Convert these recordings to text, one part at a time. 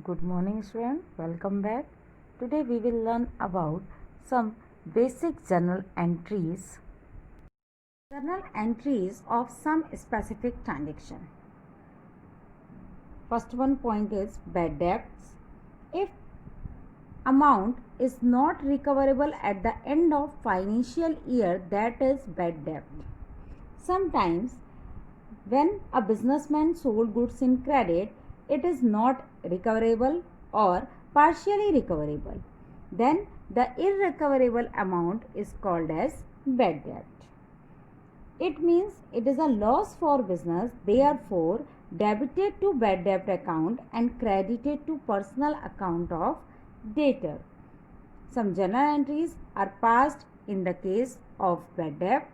Good morning student, welcome back. Today we will learn about some basic journal entries. Journal entries of some specific transaction. First one point is bad debts. If amount is not recoverable at the end of financial year, that is bad debt. Sometimes when a businessman sold goods in credit, it is not recoverable or partially recoverable. Then the irrecoverable amount is called as bad debt. It means it is a loss for business, therefore debited to bad debt account and credited to personal account of debtor. Some journal entries are passed in the case of bad debt.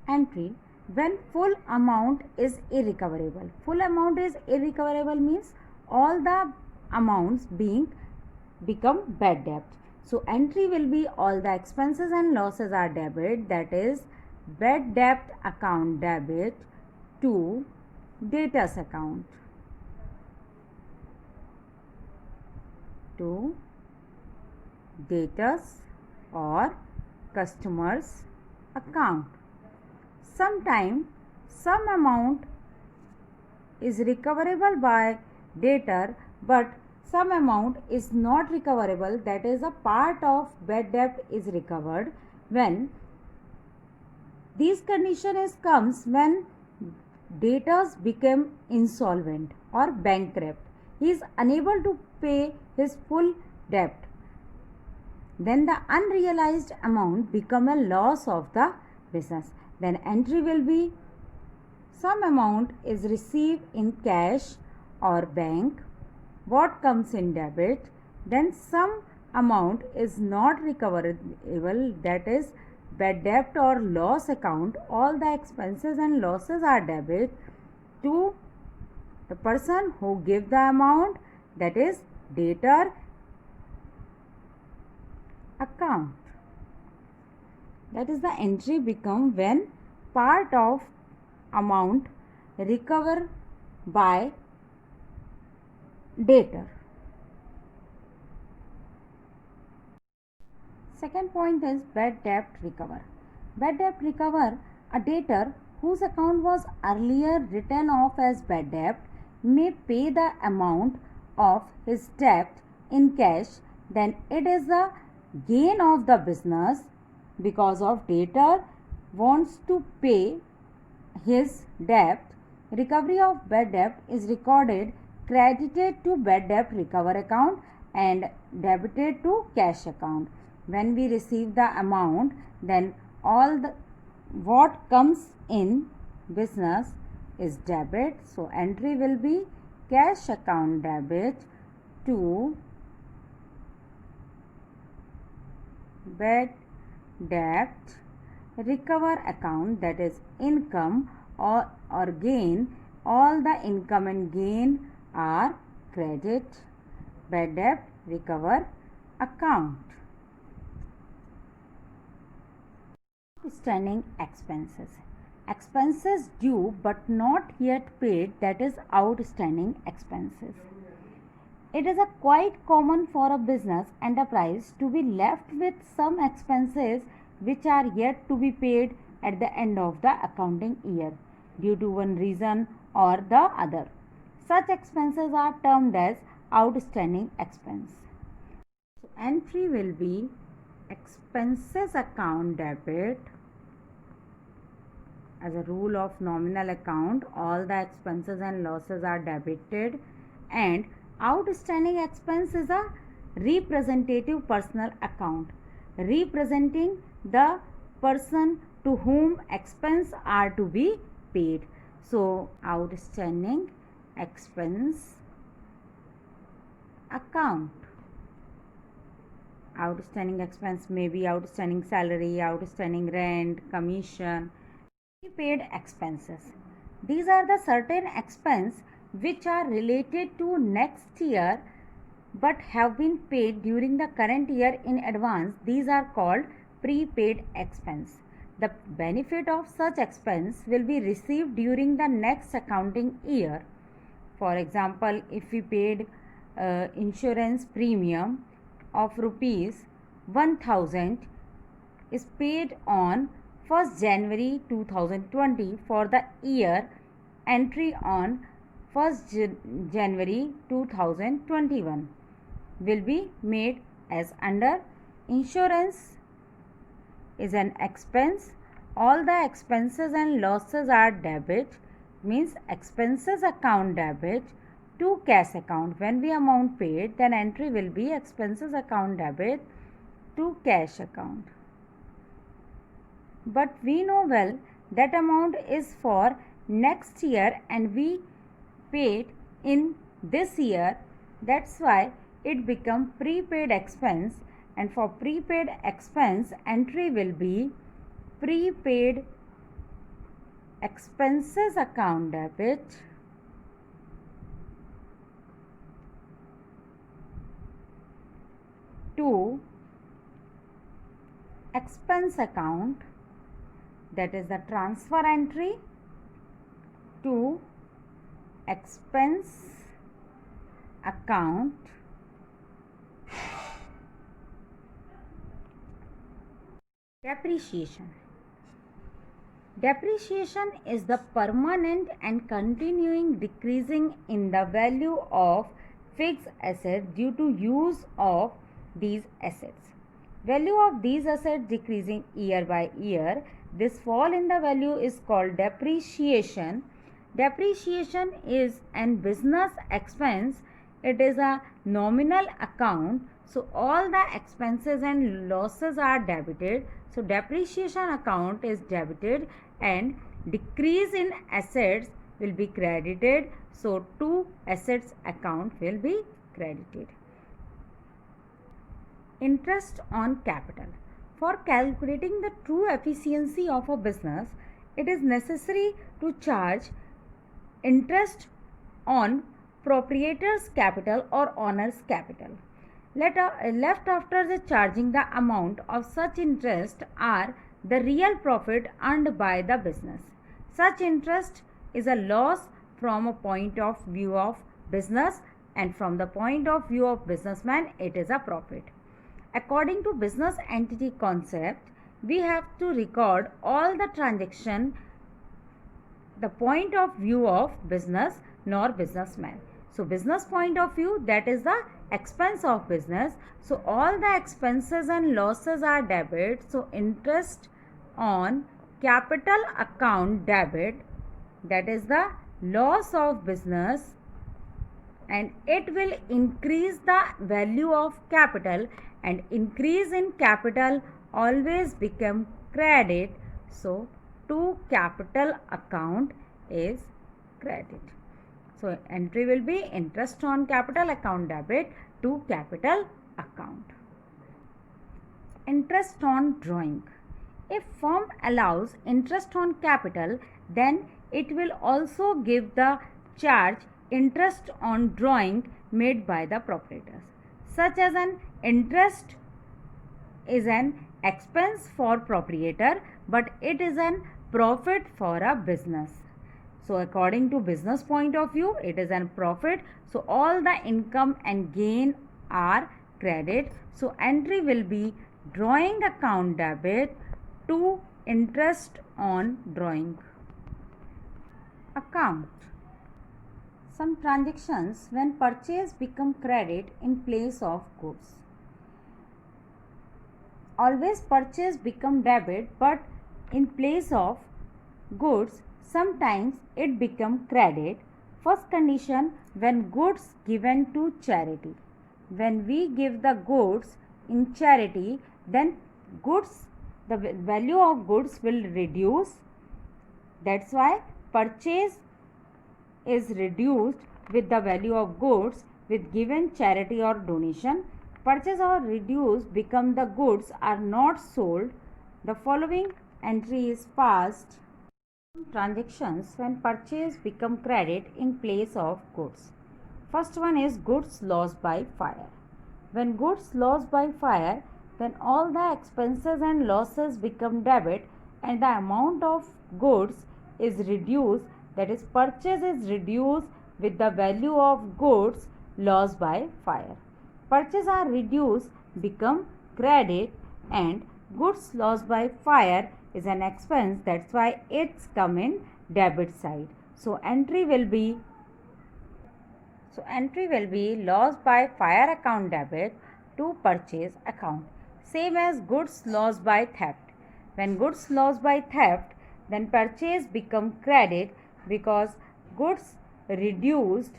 Entry when full amount is irrecoverable. Full amount is irrecoverable means all the amounts become bad debt. So entry will be all the expenses and losses are debit, that is bad debt account debit to debtors account. To debtors or customers account. Sometimes some amount is recoverable by debtor but some amount is not recoverable, that is a part of bad debt is recovered when these conditions comes when debtors become insolvent or bankrupt. He is unable to pay his full debt. Then the unrealized amount become a loss of the business. Then entry will be some amount is received in cash or bank, what comes in debit. Then some amount is not recoverable, that is bad debt or loss account. All the expenses and losses are debit to the person who give the amount, that is debtor account. That is the entry become when part of amount recovered by debtor. Second point is bad debt recover. Bad debt recover, a debtor whose account was earlier written off as bad debt may pay the amount of his debt in cash. Then it is the gain of the business because of debtor wants to pay his debt. Recovery of bad debt is recorded credited to bad debt recover account and debited to cash account. When we receive the amount, then all the what comes in business is debit. So entry will be cash account debit to bad debt recover account, that is income or gain. All the income and gain are credit bad debt recover account. Outstanding expenses. Expenses due but not yet paid, that is outstanding expenses. It is a quite common for a business enterprise to be left with some expenses which are yet to be paid at the end of the accounting year due to one reason or the other. Such expenses are termed as outstanding expense. So entry will be expenses account debit. As a rule of nominal account, all the expenses and losses are debited, and outstanding expense is a representative personal account representing the person to whom expense are to be paid. So outstanding expense account. Outstanding expense may be outstanding salary, outstanding rent, commission. Prepaid expenses. These are the certain expense which are related to next year but have been paid during the current year in advance. These are called prepaid expense. The benefit of such expense will be received during the next accounting year. For example, if we paid insurance premium of rupees 1000 is paid on 1st January 2020 for the year entry on 1st January 2021 will be made as under insurance is an expense. All the expenses and losses are debit, means expenses account debit to cash account. When the amount paid, then entry will be expenses account debit to cash account. But we know well that amount is for next year and we paid in this year. That's why it become prepaid expense, and for prepaid expense entry will be prepaid expenses account debit to expense account, that is the transfer entry to expense account depreciation. Depreciation is the permanent and continuing decreasing in the value of fixed assets due to use of these assets. Value of these assets decreasing year by year. This fall in the value is called depreciation. Depreciation is an business expense. It is a nominal account. So all the expenses and losses are debited. So depreciation account is debited and decrease in assets will be credited. So to assets account will be credited. Interest on capital. For calculating the true efficiency of a business, it is necessary to charge interest on proprietor's capital or owner's capital. Left after the charging the amount of such interest are the real profit earned by the business. Such interest is a loss from a point of view of business, and from the point of view of businessman it is a profit. According to business entity concept, we have to record all the transaction the point of view of business nor businessman. So business point of view, that is the expense of business. So all the expenses and losses are debit. So interest on capital account debit, that is the loss of business, and it will increase the value of capital, and increase in capital always become credit. So to capital account is credit. So entry will be interest on capital account debit to capital account. Interest on drawing. If firm allows interest on capital, then it will also give the charge interest on drawing made by the proprietors. Such as an interest is an expense for proprietor, but it is an profit for a business. So according to business point of view, it is an profit. So all the income and gain are credit. So entry will be drawing account debit to interest on drawing account. Some transactions when purchase become credit in place of goods. Always purchase become debit, but in place of goods sometimes it become credit. First condition, when goods given to charity. When we give the goods in charity, then the value of goods will reduce. That's why purchase is reduced with the value of goods with given charity or donation. Purchase or reduce become the goods are not sold. The following entry is passed. Transactions when purchase become credit in place of goods. First one is goods lost by fire. When goods lost by fire, then all the expenses and losses become debit and the amount of goods is reduced, that is purchase is reduced with the value of goods loss by fire. Purchase are reduced become credit, and goods lost by fire is an expense. That's why it's come in debit side. So entry will be loss by fire account debit to purchase account. Same as goods lost by theft. When goods lost by theft, then purchase become credit because goods reduce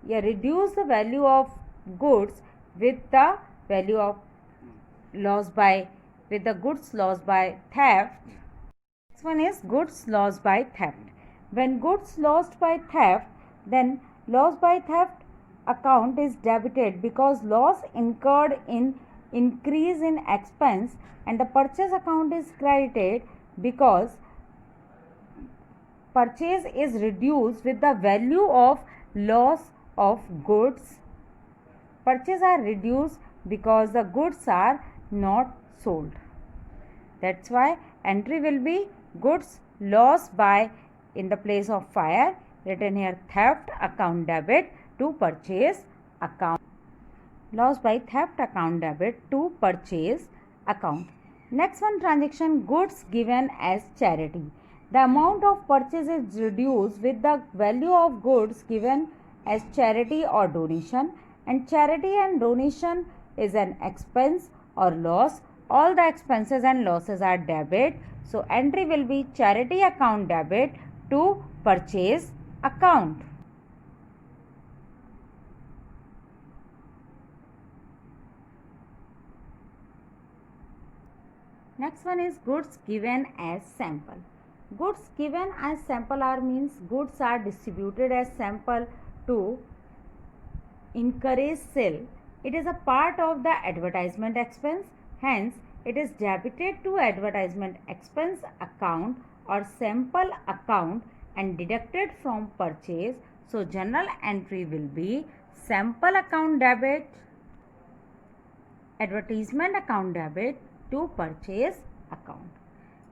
the value of goods with the value of goods lost by theft. Next one is goods lost by theft. When goods lost by theft, then loss by theft account is debited because loss incurred in increase in expense, and the purchase account is credited because purchase is reduced with the value of loss of goods. Purchase are reduced because the goods are not sold. That's why entry will be goods lost by, in the place of fire, written here theft account debit to purchase account. Loss by theft account debit to purchase account. Next one, transaction goods given as charity. The amount of purchase is reduced with the value of goods given as charity or donation, and charity and donation is an expense or loss. All the expenses and losses are debit. So entry will be charity account debit to purchase account. Next one is goods given as sample. Goods given as sample are means goods are distributed as sample to encourage sale. It is a part of the advertisement expense. Hence, it is debited to advertisement expense account or sample account and deducted from purchase. So, journal entry will be sample account debit, advertisement account debit to purchase account.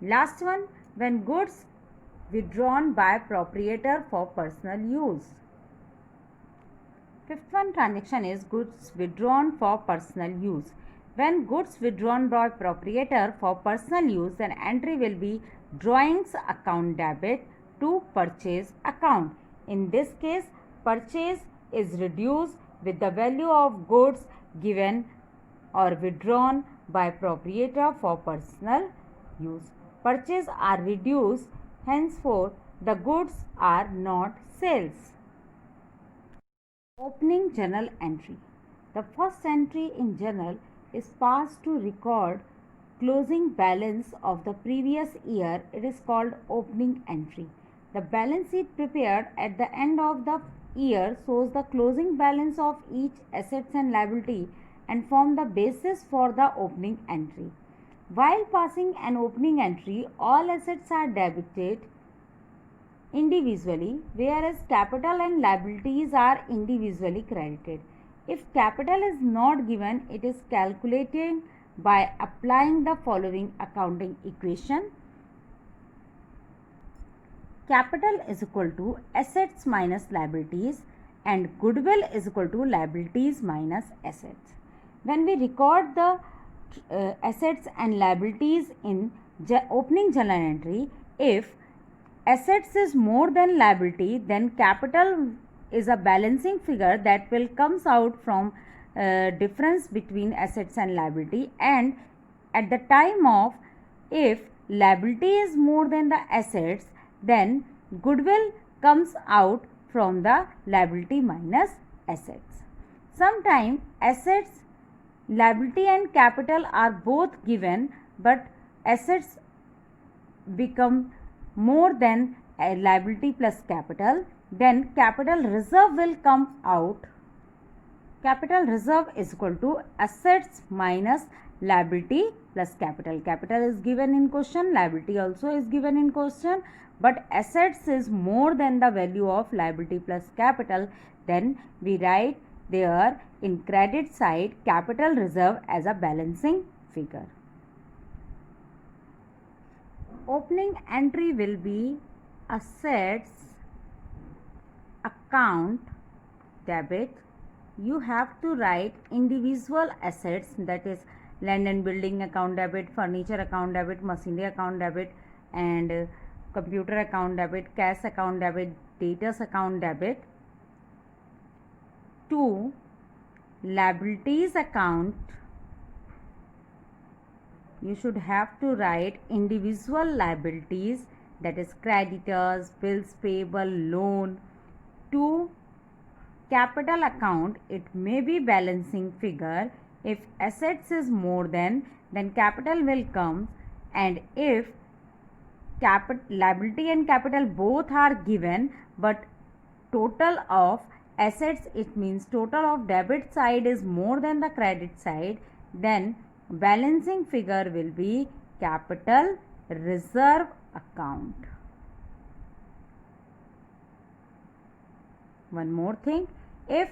Last one, when goods withdrawn by proprietor for personal use. Fifth one, transaction is goods withdrawn for personal use. When goods withdrawn by proprietor for personal use, then entry will be drawings account debit to purchase account. In this case, purchase is reduced with the value of goods given or withdrawn by proprietor for personal use. Purchase are reduced, henceforth the goods are not sales. Opening journal entry. The first entry in journal is passed to record closing balance of the previous year. It is called opening entry. The balance sheet prepared at the end of the year shows the closing balance of each assets and liability and form the basis for the opening entry. While passing an opening entry, all assets are debited individually, whereas capital and liabilities are individually credited. If capital is not given, it is calculated by applying the following accounting equation. Capital is equal to assets minus liabilities and goodwill is equal to liabilities minus assets. When we record the assets and liabilities in opening journal entry, if assets is more than liability, then capital is a balancing figure that will comes out from difference between assets and liability, and at the time of, if liability is more than the assets, then goodwill comes out from the liability minus assets. Sometimes assets, liability and capital are both given, but assets become more than a liability plus capital, then capital reserve will come out. Capital reserve is equal to assets minus liability plus capital. Capital is given in question, liability also is given in question, but assets is more than the value of liability plus capital, then we write there in credit side capital reserve as a balancing figure. Opening entry will be assets account debit you have to write individual assets, that is land and building account debit, furniture account debit, machinery account debit, and computer account debit, cash account debit, debtors account debit. 2. Liabilities account, you should have to write individual liabilities, that is creditors, bills payable, loan. 2. Capital account, it may be balancing figure. If assets is more than, then capital will come, and if liability and capital both are given but total of assets, it means total of debit side is more than the credit side, then balancing figure will be capital reserve account. One more thing, if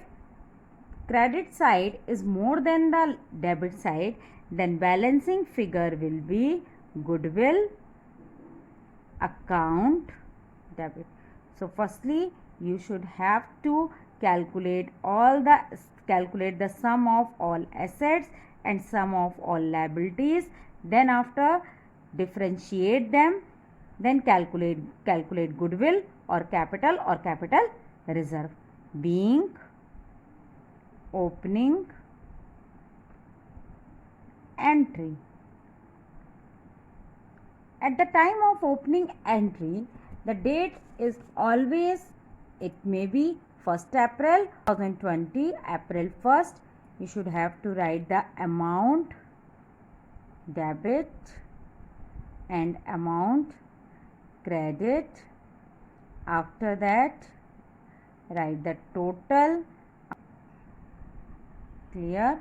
credit side is more than the debit side, then balancing figure will be goodwill account debit. So firstly you should have to calculate the sum of all assets and sum of all liabilities, then after differentiate them, then calculate goodwill or capital reserve, being opening entry. At the time of opening entry, the date is always, it may be 1st April 2020, April 1st. You should have to write the amount debit and amount credit. After that, write the total. Clear?